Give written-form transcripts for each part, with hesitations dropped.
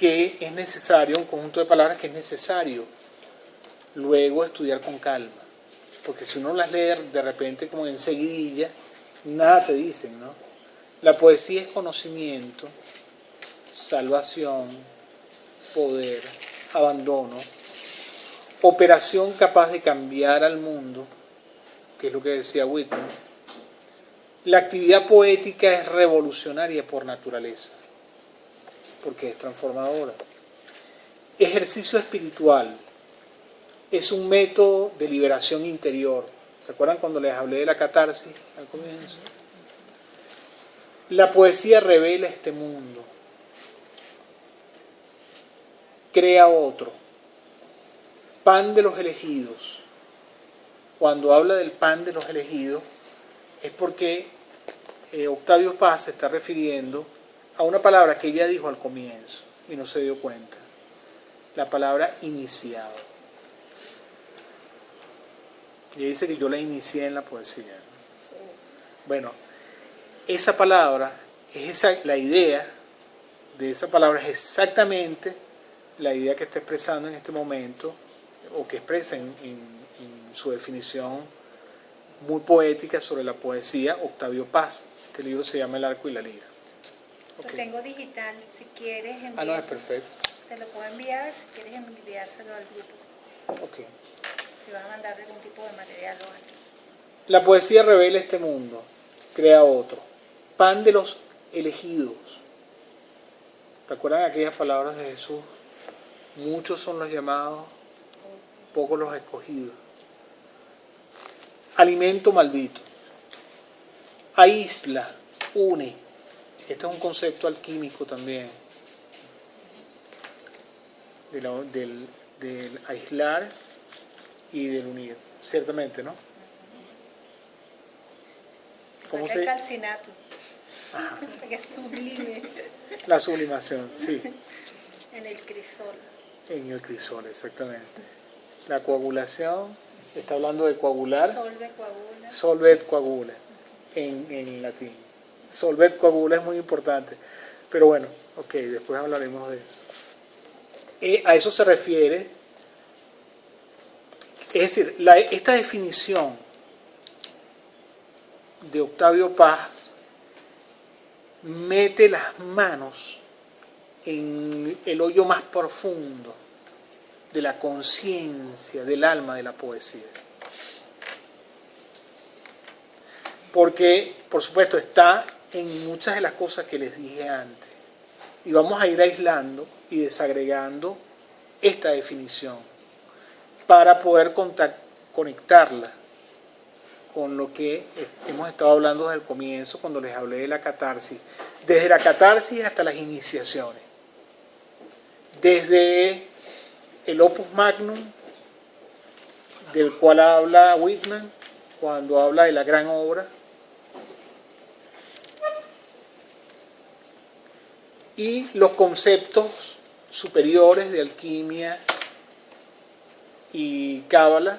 que es necesario, un conjunto de palabras que es necesario luego estudiar con calma. Porque si uno las lee de repente como enseguidilla, nada te dicen, ¿no? La poesía es conocimiento, salvación, poder, abandono, operación capaz de cambiar al mundo, que es lo que decía Whitman. La actividad poética es revolucionaria por naturaleza, porque es transformadora. Ejercicio espiritual, es un método de liberación interior. ¿Se acuerdan cuando les hablé de la catarsis al comienzo? La poesía revela este mundo, crea otro. Pan de los elegidos. Cuando habla del pan de los elegidos, es porque Octavio Paz se está refiriendo a una palabra que ella dijo al comienzo y no se dio cuenta. La palabra iniciado. Y ella dice que yo la inicié en la poesía. Sí. Bueno, esa palabra, la idea de esa palabra es exactamente la idea que está expresando en este momento, o que expresa en su definición muy poética sobre la poesía, Octavio Paz. Este libro se llama El arco y la lira. Okay. Lo tengo digital, si quieres enviar. Ah, no, es perfecto. Te lo puedo enviar, si quieres enviárselo al grupo. Ok. Si vas a mandar algún tipo de material o algo. La poesía revela este mundo, crea otro. Pan de los elegidos. ¿Recuerdan aquellas palabras de Jesús? Muchos son los llamados, pocos los escogidos. Alimento maldito. Aísla, une. Este es un concepto alquímico también. Del aislar y del unir. Ciertamente, ¿no? ¿Cómo se...? El calcinato. Que es sublime. La sublimación, sí. En el crisol. En el crisol, exactamente. La coagulación, está hablando de coagular. Solvet coagula. Solvet coagula, en latín. Solvet coagula es muy importante. Pero bueno, ok, después hablaremos de eso. A eso se refiere. Es decir, esta definición de Octavio Paz mete las manos en el hoyo más profundo de la conciencia, del alma de la poesía. Porque, por supuesto, está en muchas de las cosas que les dije antes. Y vamos a ir aislando y desagregando esta definición para poder conectarla con lo que hemos estado hablando desde el comienzo, cuando les hablé de la catarsis. Desde la catarsis hasta las iniciaciones. Desde el Opus Magnum, del cual habla Whitman, cuando habla de la gran obra, y los conceptos superiores de alquimia y cábala,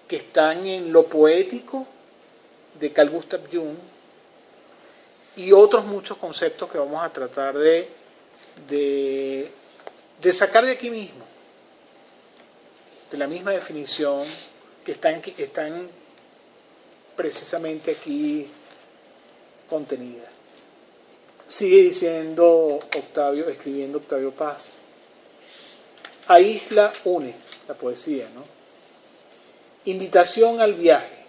que están en lo poético de Carl Gustav Jung, y otros muchos conceptos que vamos a tratar de sacar de aquí mismo, de la misma definición que están precisamente aquí contenidas. Sigue diciendo Octavio, escribiendo Octavio Paz. Aísla, une, la poesía, ¿no? Invitación al viaje.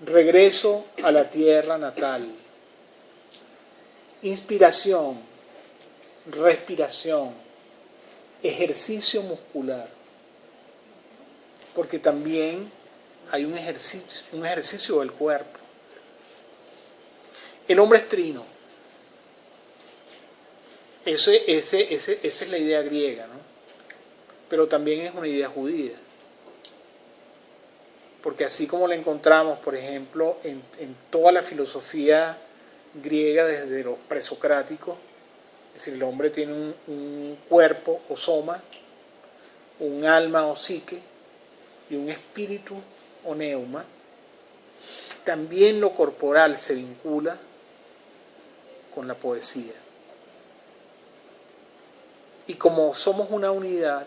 Regreso a la tierra natal. Inspiración, respiración, ejercicio muscular. Porque también hay un ejercicio del cuerpo. El hombre es trino. Esa es la idea griega, ¿no? Pero también es una idea judía. Porque así como la encontramos, por ejemplo, en toda la filosofía griega desde los presocráticos, es decir, el hombre tiene un cuerpo o soma, un alma o psique y un espíritu o neuma. También lo corporal se vincula con la poesía. Y como somos una unidad,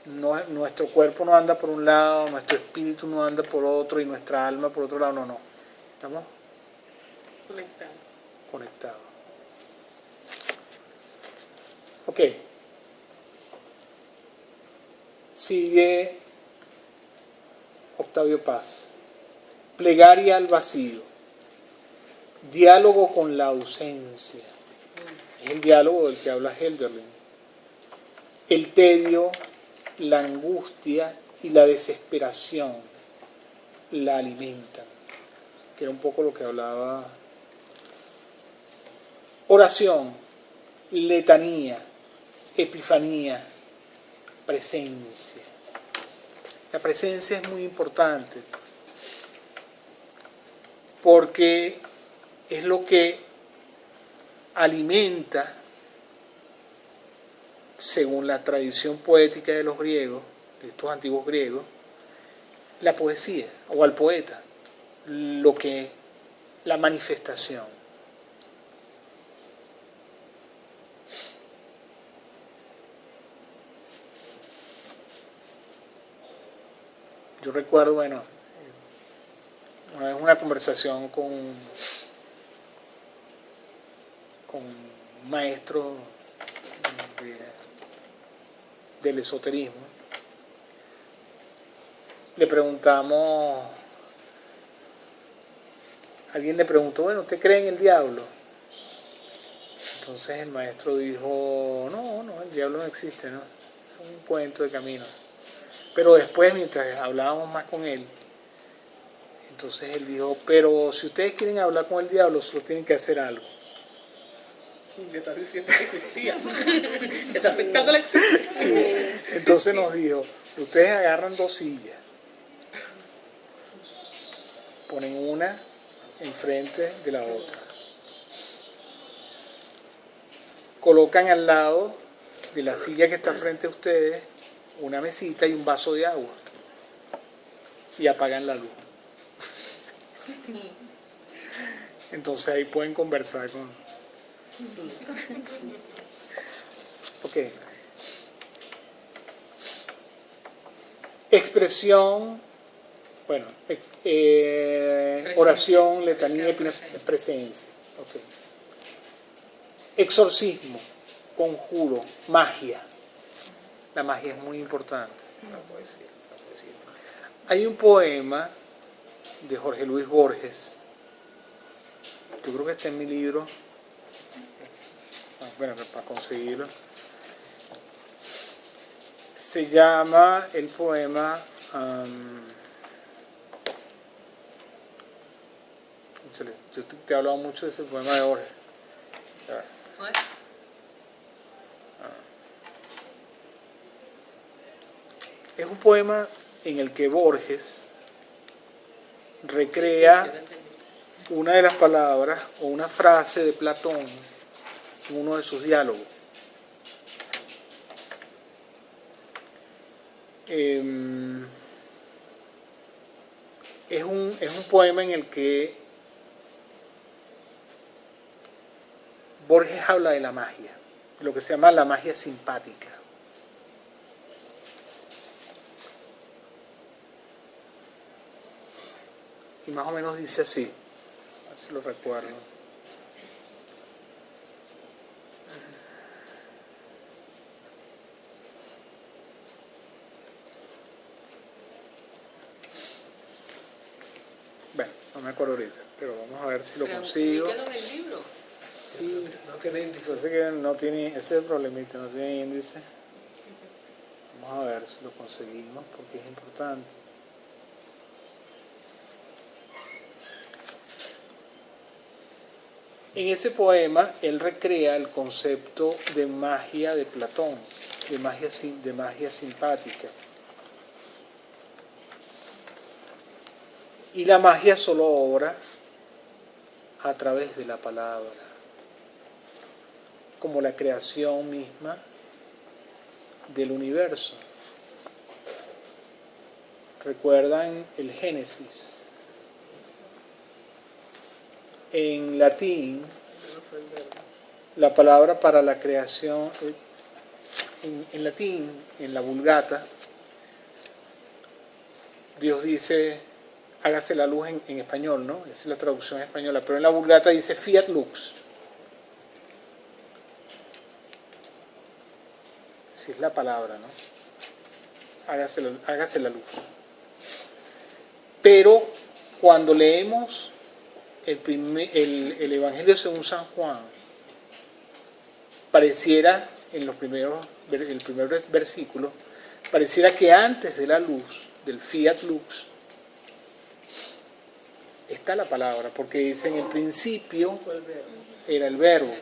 nuestro cuerpo no anda por un lado, nuestro espíritu no anda por otro y nuestra alma por otro lado, no. Estamos conectados. Ok. Sigue Octavio Paz. Plegaria al vacío. Diálogo con la ausencia. Es el diálogo del que habla Hölderlin. El tedio, la angustia y la desesperación la alimentan, que era un poco lo que hablaba. Oración, letanía, epifanía, presencia. La presencia es muy importante porque es lo que alimenta, según la tradición poética de los griegos, de estos antiguos griegos, la poesía o al poeta, la manifestación. Yo recuerdo, una vez una conversación con un maestro del esoterismo. Le preguntamos, alguien le preguntó, ¿usted cree en el diablo? Entonces el maestro dijo, no, el diablo no existe, ¿no? Es un cuento de camino. Pero después, mientras hablábamos más con él, entonces él dijo, pero si ustedes quieren hablar con el diablo, solo tienen que hacer algo. Le estás diciendo que existía. Está afectando la existencia. Sí. Entonces nos dijo, ustedes agarran 2 sillas, ponen una enfrente de la otra, colocan al lado de la silla que está frente a ustedes una mesita y un vaso de agua y apagan la luz. Entonces ahí pueden conversar con... Ok. Expresión, oración, letanía, presencia. Okay. Exorcismo, conjuro, magia. La magia es muy importante. La poesía. Hay un poema de Jorge Luis Borges, yo creo que está en mi libro, para conseguirlo. Se llama el poema yo te he hablado mucho de ese poema de Borges. Es un poema en el que Borges recrea una de las palabras o una frase de Platón en uno de sus diálogos. Es un poema en el que Borges habla de la magia, lo que se llama la magia simpática. Y más o menos dice así, a ver si lo recuerdo. Bueno, no me acuerdo ahorita, pero vamos a ver si lo consigo. ¿Pero en el libro? Sí, no tiene índice. Parece que no tiene, ese es el problemita, no tiene índice. Vamos a ver si lo conseguimos porque es importante. En ese poema él recrea el concepto de magia de Platón, de magia simpática. Y la magia solo obra a través de la palabra, como la creación misma del universo. ¿Recuerdan el Génesis? En latín, la palabra para la creación en latín, en la Vulgata, Dios dice, hágase la luz en español, ¿no? Esa es la traducción española, pero en la Vulgata dice fiat lux. Así es la palabra, ¿no? Hágase la luz. Pero cuando leemos el Evangelio según San Juan, pareciera, en el primer versículo, pareciera que antes de la luz, del fiat lux, está la palabra, porque dice en el principio era el verbo,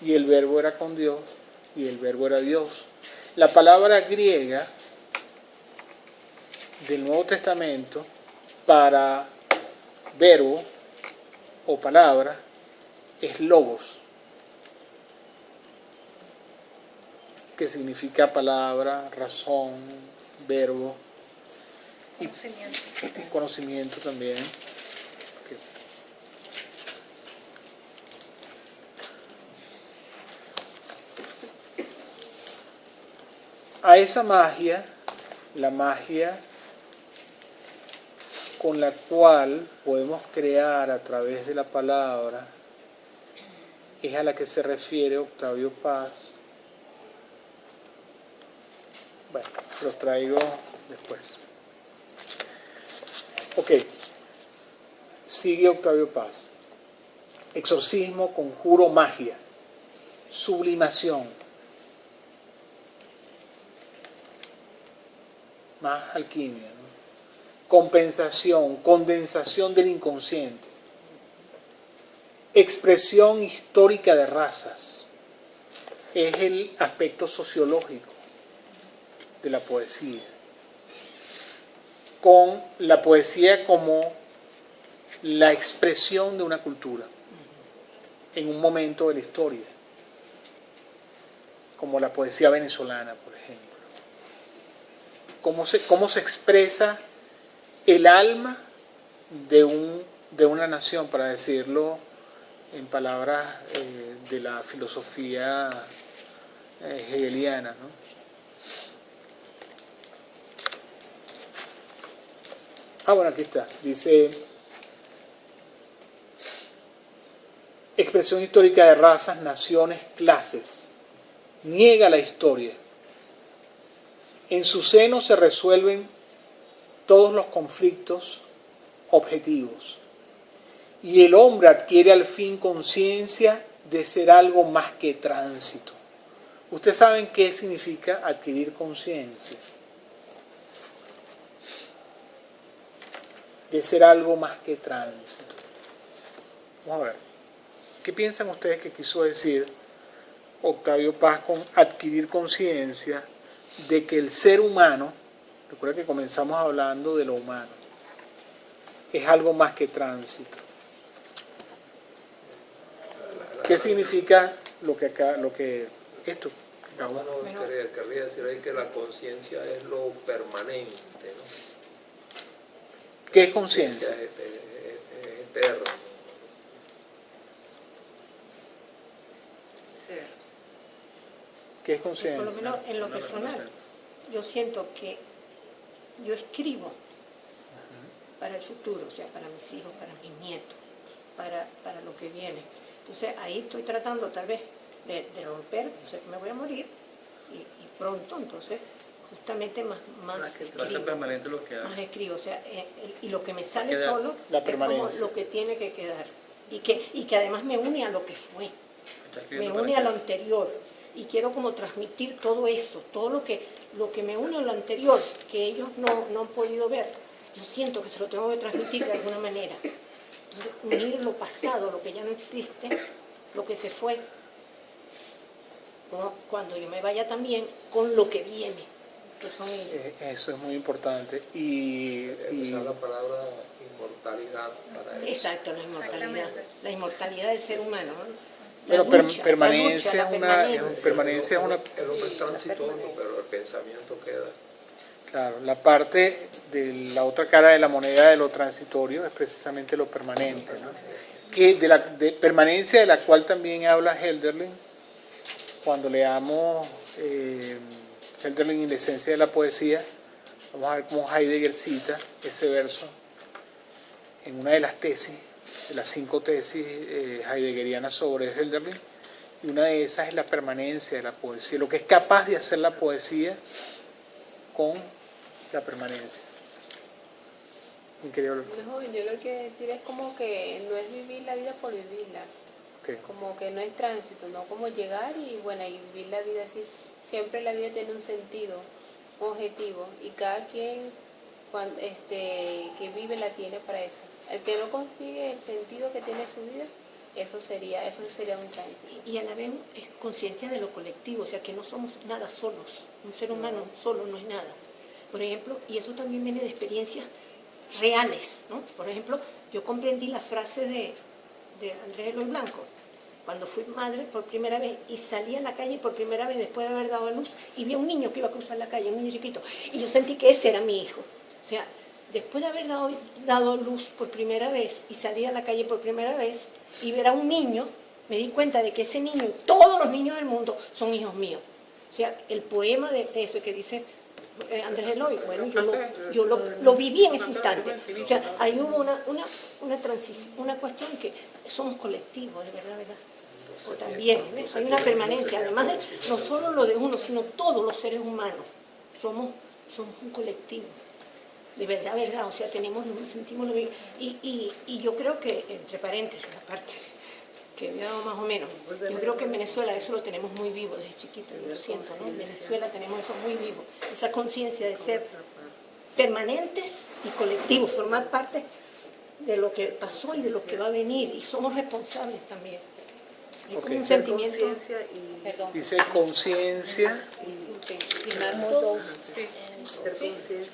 y el verbo era con Dios, y el verbo era Dios. La palabra griega del Nuevo Testamento para verbo o palabra es logos, que significa palabra, razón, verbo y conocimiento también. A esa magia, la magia con la cual podemos crear a través de la palabra, es a la que se refiere Octavio Paz. Bueno, los traigo después. Ok, sigue Octavio Paz. Exorcismo, conjuro, magia, sublimación, más alquimia, ¿no? Compensación, condensación del inconsciente, expresión histórica de razas, es el aspecto sociológico de la poesía, con la poesía como la expresión de una cultura en un momento de la historia, como la poesía venezolana, por ejemplo. Cómo se expresa el alma de una nación, para decirlo en palabras de la filosofía hegeliana, ¿no? Bueno, aquí está. Dice, expresión histórica de razas, naciones, clases. Niega la historia. En su seno se resuelven todos los conflictos objetivos. Y el hombre adquiere al fin conciencia de ser algo más que tránsito. ¿Ustedes saben qué significa adquirir conciencia? De ser algo más que tránsito. Vamos a ver. ¿Qué piensan ustedes que quiso decir Octavio Paz con adquirir conciencia de que el ser humano, recuerda que comenzamos hablando de lo humano, es algo más que tránsito? ¿Qué significa esto? Querría decir ahí que la conciencia es lo permanente, ¿no? ¿Qué es conciencia? Es eterno. Ser. ¿Qué es conciencia? Por lo menos en lo personal, yo siento que yo escribo para el futuro, o sea, para mis hijos, para mis nietos, para lo que viene. Entonces ahí estoy tratando tal vez de romper, yo sé que me voy a morir y pronto, entonces justamente más Va a ser permanente lo que más escribo, o sea, y lo que me sale Queda solo es como lo que tiene que quedar y que además me une a lo que fue, me une a lo anterior y quiero como transmitir todo eso, todo lo que me une a lo anterior que ellos no han podido ver, yo siento que se lo tengo que transmitir de alguna manera. Entonces, unir lo pasado, lo que ya no existe, lo que se fue, ¿no? Cuando yo me vaya también con lo que viene. Eso es muy importante. Y usar la palabra inmortalidad para eso. Exacto, la inmortalidad del ser humano, pero ¿no? permanencia es una El hombre es transitorio, pero el pensamiento queda. Claro, la parte de la otra cara de la moneda de lo transitorio es precisamente lo permanente, ¿no? Que de la permanencia de la cual también habla Hölderlin cuando leamos Hölderlin y la esencia de la poesía. Vamos a ver cómo Heidegger cita ese verso en una de las tesis, de las 5 tesis heideggerianas sobre Hölderlin, y una de esas es la permanencia de la poesía, lo que es capaz de hacer la poesía con la permanencia. Increíble. No, joven, yo lo que quiero decir es como que no es vivir la vida por vivirla, Okay. como que no es tránsito, no como llegar y bueno, y vivir la vida así. Siempre la vida tiene un sentido, un objetivo, y cada quien que vive la tiene para eso. El que no consigue el sentido que tiene su vida, eso sería un tránsito. Y a la vez es conciencia de lo colectivo, o sea que no somos nada solos, un ser humano solo no es nada. Por ejemplo, y eso también viene de experiencias reales, ¿no? Por ejemplo, yo comprendí la frase de Andrés Eloy Blanco, cuando fui madre por primera vez y salí a la calle por primera vez después de haber dado a luz y vi a un niño que iba a cruzar la calle, un niño chiquito, y yo sentí que ese era mi hijo. O sea, después de haber dado luz por primera vez y salir a la calle por primera vez y ver a un niño, me di cuenta de que ese niño y todos los niños del mundo son hijos míos. O sea, el poema de ese que dice Andrés Eloy, bueno, yo lo viví en ese instante. O sea, ahí hubo una transición, una cuestión que somos colectivos, de verdad, ¿verdad? O también, ¿ves? Hay una permanencia, además de no solo lo de uno, sino todos los seres humanos. Somos un colectivo. De verdad, verdad, o sea, sentimos lo mismo. Y yo creo que, entre paréntesis, aparte, que he dado más o menos, yo creo que en Venezuela eso lo tenemos muy vivo desde chiquito, yo lo siento, ¿no? En Venezuela tenemos eso muy vivo, esa conciencia de ser permanentes y colectivos, formar parte de lo que pasó y de lo que va a venir, y somos responsables también. Es como un sentimiento. Dice conciencia.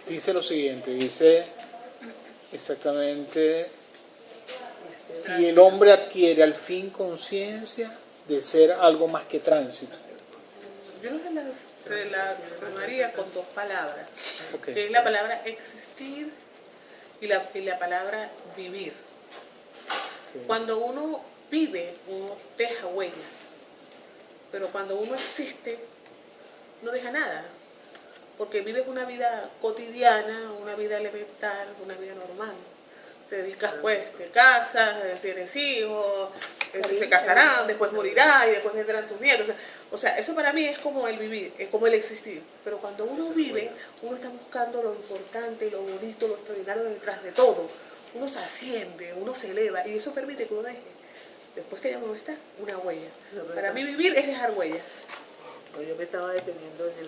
Dice lo siguiente, dice exactamente, y el hombre adquiere al fin conciencia de ser algo más que tránsito. Yo lo relacionaría con 2 palabras, Okay. que es la palabra existir y la palabra vivir. Okay. Cuando uno vive, uno deja huellas, pero cuando uno existe, no deja nada, porque vives una vida cotidiana, una vida elemental, una vida normal. Te dedicas, pues, te casas, tienes hijos, se casarán, después morirá y después vendrán tus nietos. O sea, eso para mí es como el vivir, es como el existir. Pero cuando uno vive, uno está buscando lo importante, lo bonito, lo extraordinario detrás de todo. Uno se asciende, uno se eleva y eso permite que uno deje, después que ya no está, una huella. Para mí vivir es dejar huellas. Yo me estaba deteniendo en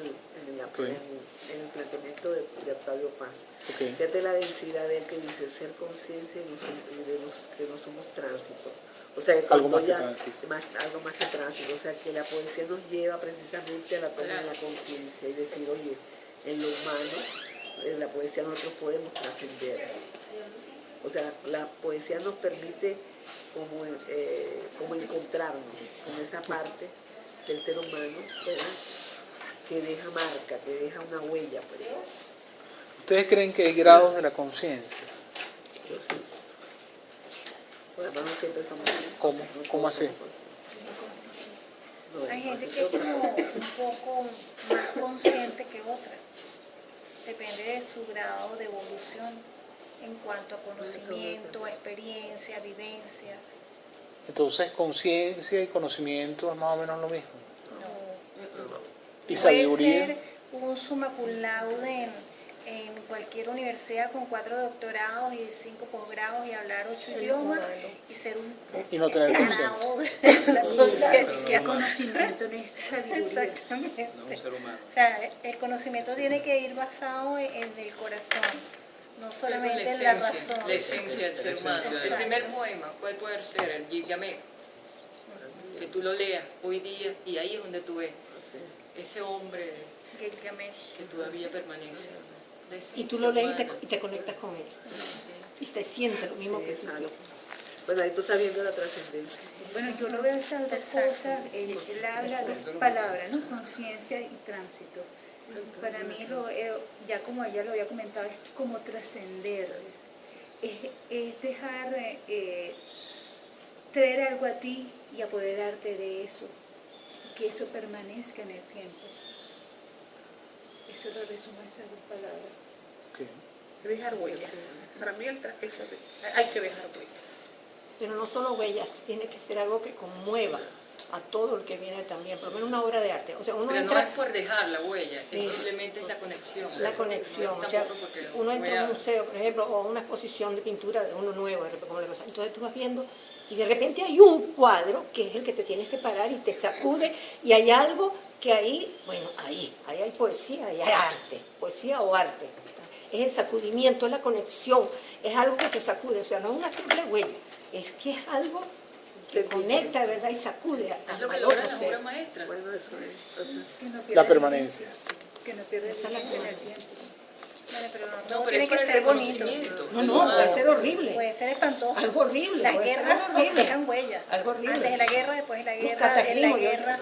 el planteamiento de Octavio Paz. Okay. Fíjate la densidad de él que dice ser consciente que no somos tránsito. O sea, que algo más que algo más que tránsito. O sea, que la poesía nos lleva precisamente a la toma de la conciencia y decir, oye, en lo humano, en la poesía nosotros podemos trascender. O sea, la poesía nos permite como encontrarnos con esa parte del ser humano, ¿verdad? Que deja marca, que deja una huella. Pues. ¿Ustedes creen que hay grados de la conciencia? Yo sí. Bueno, no siempre somos. ¿Cómo así? Hay gente que es como un poco más consciente que otra. Depende de su grado de evolución en cuanto a conocimiento, experiencia, vivencias. Entonces, conciencia y conocimiento es más o menos lo mismo. No. ¿Y sabiduría? Puede ser un summa cum laude en cualquier universidad con 4 doctorados y 5 posgrados y hablar 8 idiomas y ser un y no tener conciencia. La conciencia. Conocimiento no es sabiduría. Exactamente. No, un ser humano. O sea, el conocimiento tiene que ir basado en el corazón, no solamente en la razón. La esencia del ser humano. El primer poema puede poder ser el Gilgamesh, que tú lo leas hoy día y ahí es donde tú ves ese hombre Gilgamesh. que todavía permanece. Y tú lo lees y te conectas con él. Y te sientes lo mismo que sintió. Bueno, ahí tú estás viendo la trascendencia. Bueno, yo lo veo esas 2 cosas. Él habla 2 palabras, ¿no? Conciencia y tránsito. Para mí, ya como ella lo había comentado, es como trascender, es dejar traer algo a ti y apoderarte de eso, que eso permanezca en el tiempo. Eso lo resumo en esas dos palabras. Okay. Dejar huellas. Para mí eso hay que dejar huellas. Pero no solo huellas, tiene que ser algo que conmueva a todo el que viene también, por lo menos una obra de arte. O sea, uno Pero entra, no es por dejar la huella, Sí. simplemente es la conexión. la conexión, o sea, uno entra a un museo, por ejemplo, o a una exposición de pintura de uno nuevo, de repente, como la cosa. Entonces tú vas viendo y de repente hay un cuadro que es el que te tienes que parar y te sacude, y hay algo que ahí, bueno, ahí hay poesía, ahí hay arte, poesía o arte. Es el sacudimiento, es la conexión, es algo que te sacude, o sea, no es una simple huella, es que es algo que conecta de verdad y sacude Es lo que al logra otro la ser. obra maestra. Bueno, eso es. Que no La pierda permanencia. que no pierda vigencia en el tiempo. Bueno, pero no, No, todo pero tiene es por que el ser bonito. reconocimiento. No, puede ser horrible. Puede ser espantoso. Algo horrible. Las puede ser guerras algo horrible. dejan huellas. Algo horrible. Antes de la guerra, después de la Los guerra, en la cataclismos, guerra,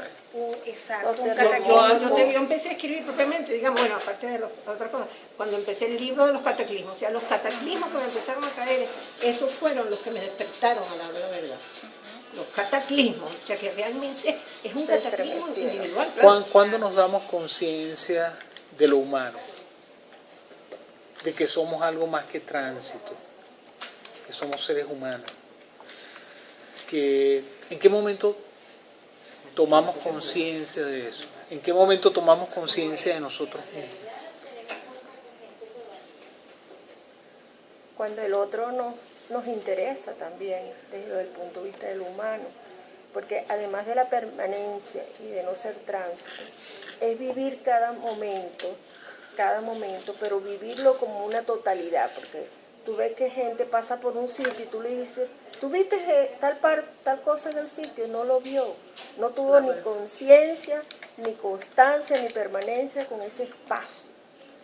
exacto, un Yo, cataclismo. yo empecé a escribir propiamente, digamos, bueno, aparte de otras cosas, cuando empecé el libro de los cataclismos, o sea, los cataclismos que me empezaron a caer, esos fueron los que me despertaron a la verdad. Los cataclismos, o sea, que realmente es un cataclismo individual. Claro. ¿Cuándo nos damos conciencia de lo humano? De que somos algo más que tránsito, que somos seres humanos. ¿En qué momento tomamos conciencia de eso? ¿En qué momento tomamos conciencia de nosotros mismos? Cuando el otro nos interesa también desde el punto de vista del humano, porque además de la permanencia y de no ser tránsito, es vivir cada momento, pero vivirlo como una totalidad, porque tú ves que gente pasa por un sitio y tú le dices, ¿tú viste tal cosa en el sitio? No lo vio, no tuvo ni conciencia, ni constancia, ni permanencia con ese espacio.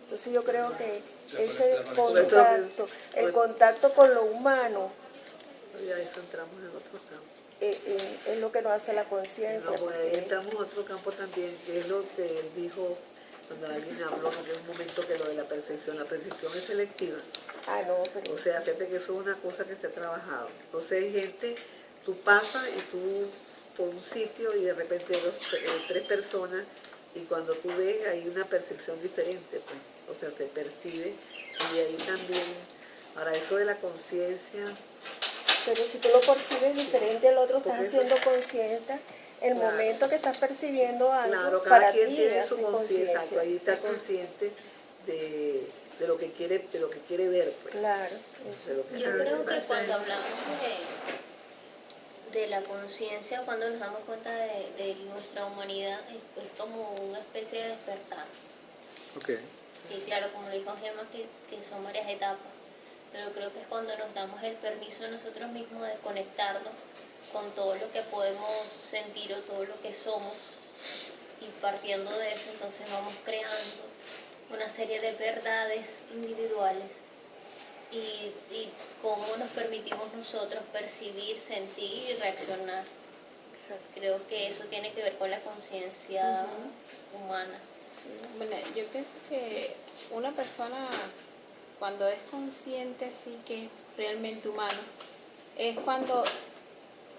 Entonces yo creo que ese contacto, el contacto con lo humano, Ya eso entramos en otro campo. es lo que nos hace la conciencia. No, pues, entramos en otro campo también, que es lo que él dijo cuando alguien habló en un momento, que lo de la perfección es selectiva. No, pero... O sea, fíjate que eso es una cosa que se ha trabajado. Entonces hay gente, tú pasas y tú por un sitio y de repente tres personas, y cuando tú ves hay una percepción diferente, pues, o sea, se percibe, y ahí también, ahora eso de la conciencia. Pero si tú lo percibes diferente al otro, estás haciendo consciente el momento que estás percibiendo algo. Claro, cada para quien ti tiene su conciencia. conciencia, ahí está consciente de lo que quiere ver, pues. Claro. Yo creo que cuando hablamos de la conciencia, cuando nos damos cuenta de nuestra humanidad, es como una especie de despertar. Okay. Y claro, como le dijo Gemma, que son varias etapas, pero creo que es cuando nos damos el permiso nosotros mismos de conectarnos con todo lo que podemos sentir o todo lo que somos, y partiendo de eso entonces vamos creando una serie de verdades individuales y cómo nos permitimos nosotros percibir, sentir y reaccionar. Creo que eso tiene que ver con la conciencia humana. Bueno, yo pienso que una persona, cuando es consciente así que es realmente humano, es cuando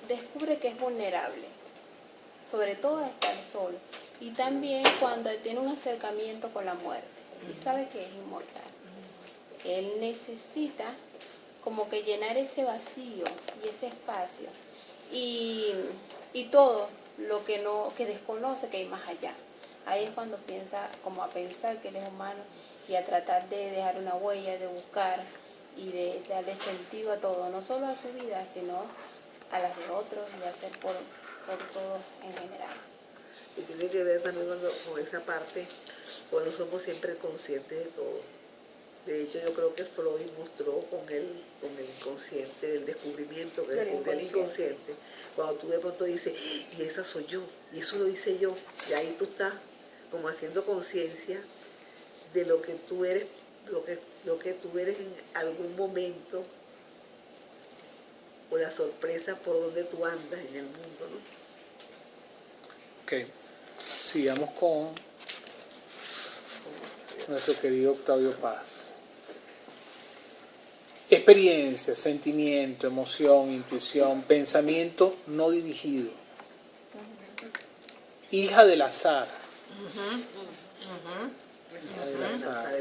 descubre que es vulnerable, sobre todo a estar solo, y también cuando tiene un acercamiento con la muerte y sabe que es inmortal. Él necesita como que llenar ese vacío y ese espacio y todo lo que desconoce que hay más allá. Ahí es cuando piensa como a pensar que él es humano y a tratar de dejar una huella, de buscar y de darle sentido a todo, no solo a su vida, sino a las de otros y hacer por todos en general. Y tiene que ver también con esa parte, cuando somos siempre conscientes de todo. De hecho, yo creo que Freud mostró con el inconsciente, el descubrimiento que descubre el inconsciente. Cuando tú de pronto dices, y esa soy yo, y eso lo hice yo, y ahí tú estás como haciendo conciencia de lo que tú eres, lo que tú eres en algún momento, o la sorpresa por donde tú andas en el mundo, ¿no? Ok, sigamos con nuestro querido Octavio Paz. Experiencia, sentimiento, emoción, intuición, pensamiento no dirigido. Hija del azar. Hija del azar.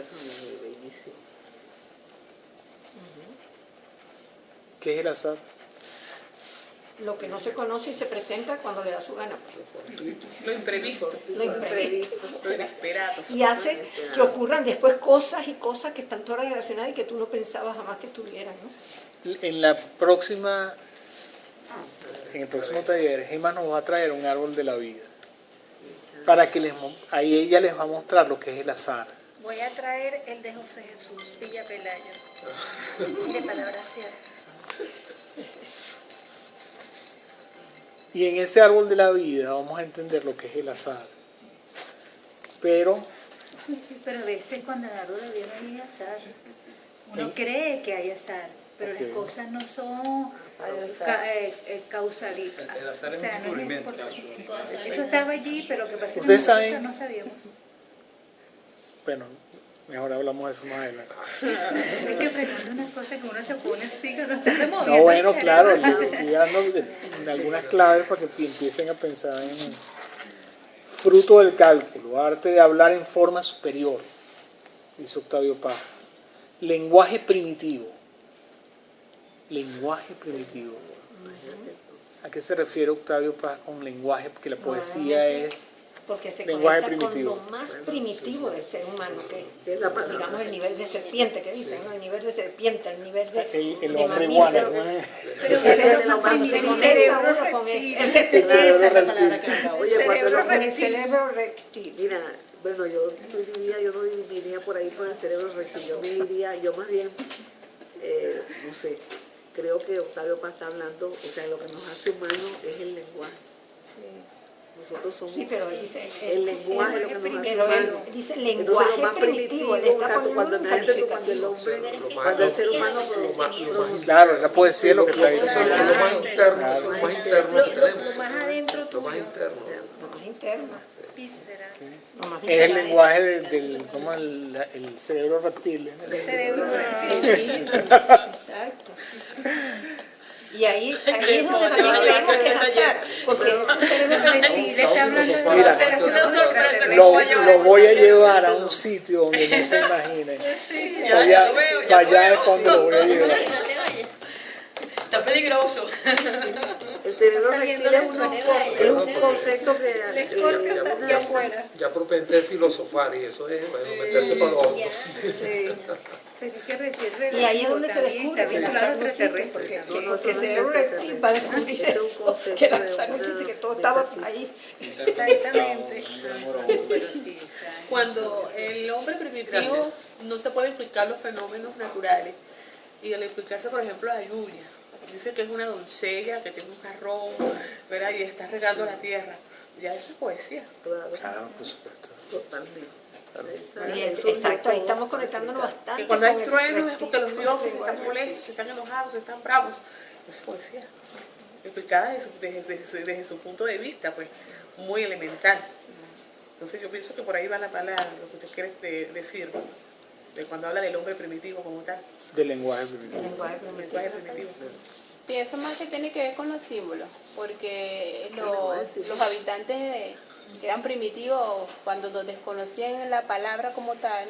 ¿Qué es el azar? Lo que no se conoce y se presenta cuando le da su gana. Lo imprevisto. Lo imprevisto. Lo inesperado. Y hace que ocurran después cosas y cosas que están todas relacionadas y que tú no pensabas jamás que estuvieran, ¿no? En el próximo taller, Gemma nos va a traer un árbol de la vida. Para que ahí ella les va a mostrar lo que es el azar. Voy a traer el de José Jesús Villa Pelayo, de palabra cierta. Y en ese árbol de la vida vamos a entender lo que es el azar. Pero a veces cuando en el árbol de la vida no hay azar. Uno cree que hay azar, pero las cosas no son causalistas. El azar O sea, es un no es descubrimiento. eso estaba allí, pero que pasa que Ustedes nosotros saben- no sabíamos. bueno, mejor hablamos de eso más adelante. Es que pregunta unas cosas que uno se pone así, que uno está removiendo. No, bueno, el claro, cerebro. les estoy dando en algunas claves para que empiecen a pensar en fruto del cálculo, arte de hablar en forma superior, dice Octavio Paz. Lenguaje primitivo. Lenguaje primitivo. ¿A qué se refiere Octavio Paz con lenguaje? Porque la poesía es Porque se lenguaje conecta primitivo. con lo más primitivo del ser humano, que es digamos el nivel de serpiente que dicen, ¿no? El nivel de serpiente, el nivel de El de hombre mamífero. iguana, ¿no? Pero el cerebro primitivo se conecta uno con el cerebro reptil. Oye, cuando lo Con el cerebro reptil. Mira, bueno, yo no viviría por ahí por el cerebro reptil, yo más bien, no sé, creo que Octavio Paz está hablando, o sea, lo que nos hace humanos es el lenguaje. Nosotros somos pero él dice el lenguaje, lo que nos hace pero él humanos. dice Entonces, lenguaje lo más primitivo, él está poniendo cuando un el hombre, calificativo. cuando el ser humano Claro, es la poesía es lo que está Lo diciendo. más interno, lo más interno que tenemos. Lo más adentro Lo más tuyo, interno. Lo más interno. víscera. Lo más Es el visceral. lenguaje del como el cerebro reptil. El cerebro Exacto. Y ahí es donde también creemos que es azar, porque ese cerebro reptil está hablando de Mira, hacer una sorpresa. lo voy a llevar a un sitio donde no se imaginen. Para allá es cuando lo voy a llevar. Está peligroso. el cerebro reptil es un concepto que Ya propensé filosofar y eso es bueno, meterse para los otros. Pero es que reptil Y ahí es donde se también descubre está que el vinculado azar a no existe, extraterrestre. porque el cerebro reptil va a descubrir eso, que el azar no existe, que todo estaba ahí. Exactamente. Cuando el hombre primitivo no se puede explicar los fenómenos naturales, y al explicarse, por ejemplo, la lluvia, dice que es una doncella que tiene un jarrón, ¿verdad? Y está regando la tierra, ya eso es poesía. Claro, por supuesto. totalmente. Exacto, ahí estamos conectándonos bastante. Que cuando hay con el truenos es reptil, porque los con el dioses lenguaje están molestos, están enojados, están bravos. Eso es poesía. Explicada desde su punto de vista, pues, muy elemental. Entonces yo pienso que por ahí va lo que usted quiere decir, ¿no? De cuando habla del hombre primitivo como tal. Del lenguaje primitivo. El lenguaje El lenguaje primitivo. Pienso más que tiene que ver con los símbolos, porque los habitantes que eran primitivos, cuando desconocían la palabra como tal,